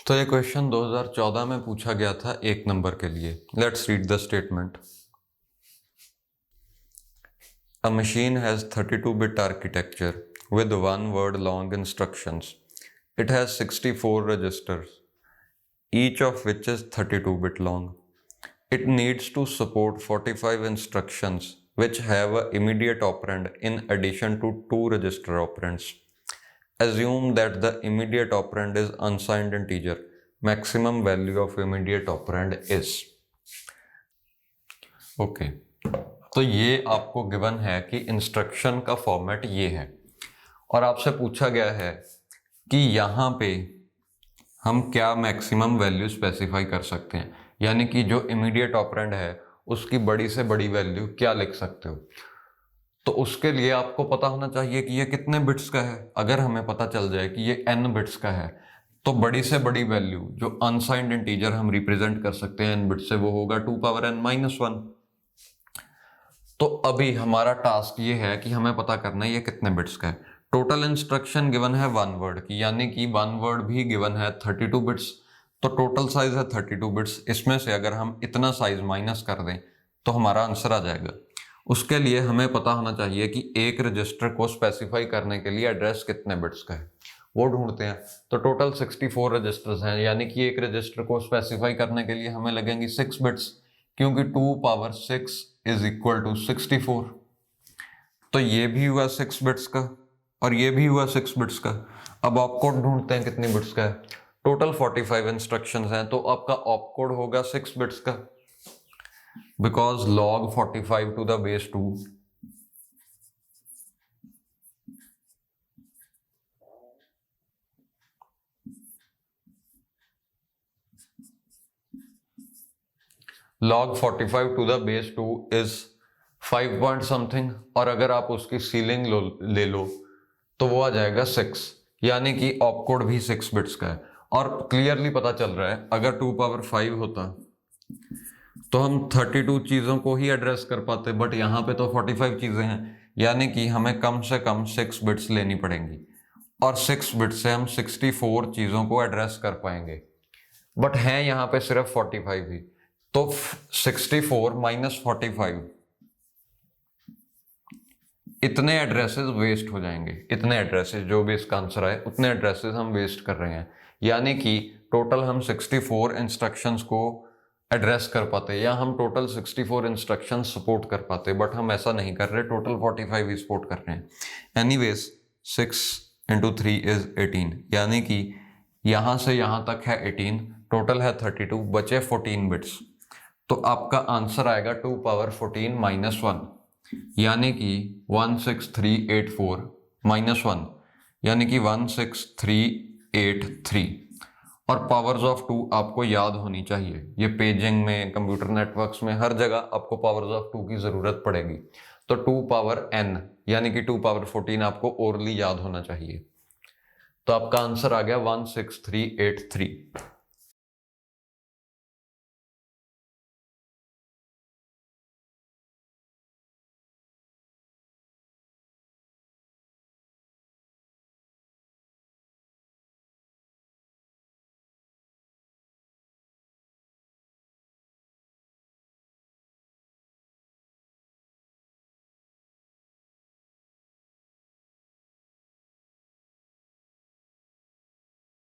तो ये क्वेश्चन 2014 में पूछा गया था 1 नंबर के लिए। Let's read the statement. A machine has 32-bit architecture with one word long instructions. It has 64 registers, each of which is 32-bit long. It needs to support 45 instructions which have an immediate operand in addition to 2 register operands. Assume that the immediate operand is unsigned integer. Maximum value of immediate operand is. Okay, तो ये आपको given है कि instruction का format ये है और आपसे पूछा गया है कि यहाँ पे हम क्या मैक्सिमम वैल्यू स्पेसिफाई कर सकते हैं, यानी कि जो इमीडिएट ऑपरेंड है उसकी बड़ी से बड़ी वैल्यू क्या लिख सकते हो। तो उसके लिए आपको पता होना चाहिए कि ये कितने बिट्स का है। अगर हमें पता चल जाए कि ये n बिट्स का है तो बड़ी से बड़ी वैल्यू जो अनसाइंड इंटीजर हम रिप्रेजेंट कर सकते हैं n बिट्स से वो होगा 2 पावर n-1। तो अभी हमारा टास्क ये है कि हमें पता करना है ये कितने बिट्स का है। टोटल इंस्ट्रक्शन गिवन है 1 वर्ड की, यानी कि 1 वर्ड भी गिवन है 32 बिट्स। तो टोटल साइज है 32 बिट्स। इसमें से अगर हम इतना साइज माइनस कर दें तो हमारा आंसर आ जाएगा। उसके लिए हमें पता होना चाहिए कि एक रजिस्टर को स्पेसिफाई करने के लिए एड्रेस कितने बिट्स का है, वो ढूंढते हैं। तो टोटल 64 रजिस्टर्स हैं, यानी कि एक रजिस्टर को स्पेसिफाई करने के लिए हमें लगेंगी 6 बिट्स, क्योंकि 2 पावर 6 इज इक्वल टू 64। तो ये भी हुआ 6 बिट्स का और ये भी हुआ 6 बिट्स का। अब ऑपकोड ढूंढते हैं कितनी बिट्स का है। टोटल 45 इंस्ट्रक्शंस हैं, तो आपका ऑपकोड होगा 6 बिट्स का, because log 45 to the base 2 log 45 to the base 2 is 5 point something, और अगर आप उसकी सीलिंग ले लो तो वो आ जाएगा 6, यानी कि ऑपकोड भी 6 बिट्स का है। और क्लियरली पता चल रहा है अगर 2 पावर 5 होता तो हम 32 चीज़ों को ही एड्रेस कर पाते, बट यहाँ पे तो 45 चीज़ें हैं, यानी कि हमें कम से कम 6 बिट्स लेनी पड़ेंगी और 6 बिट्स से हम 64 चीज़ों को एड्रेस कर पाएंगे। बट हैं यहाँ पे सिर्फ 45 ही, तो 64 माइनस 45 इतने एड्रेसेस वेस्ट हो जाएंगे। इतने एड्रेसेस जो भी इसका आंसर आए उतने एड्रेसेस हम वेस्ट कर रहे हैं, यानी कि टोटल हम 64 इंस्ट्रक्शंस को एड्रेस कर पाते या हम टोटल 64 इंस्ट्रक्शन सपोर्ट कर पाते, बट हम ऐसा नहीं कर रहे, टोटल 45 ही सपोर्ट कर रहे हैं। एनीवेज 6 × 3 इज 18, यानी कि यहाँ से यहाँ तक है 18, टोटल है 32, बचे 14 बिट्स। तो आपका आंसर आएगा 2 पावर 14 - 1, यानी कि 16384 - 1, यानी कि 16383। और पावर्स ऑफ 2 आपको याद होनी चाहिए। ये पेजिंग में, कंप्यूटर नेटवर्क्स में, हर जगह आपको पावर्स ऑफ 2 की जरूरत पड़ेगी। तो 2 पावर n यानी कि 2 पावर 14 आपको ओरली याद होना चाहिए। तो आपका आंसर आ गया 16383।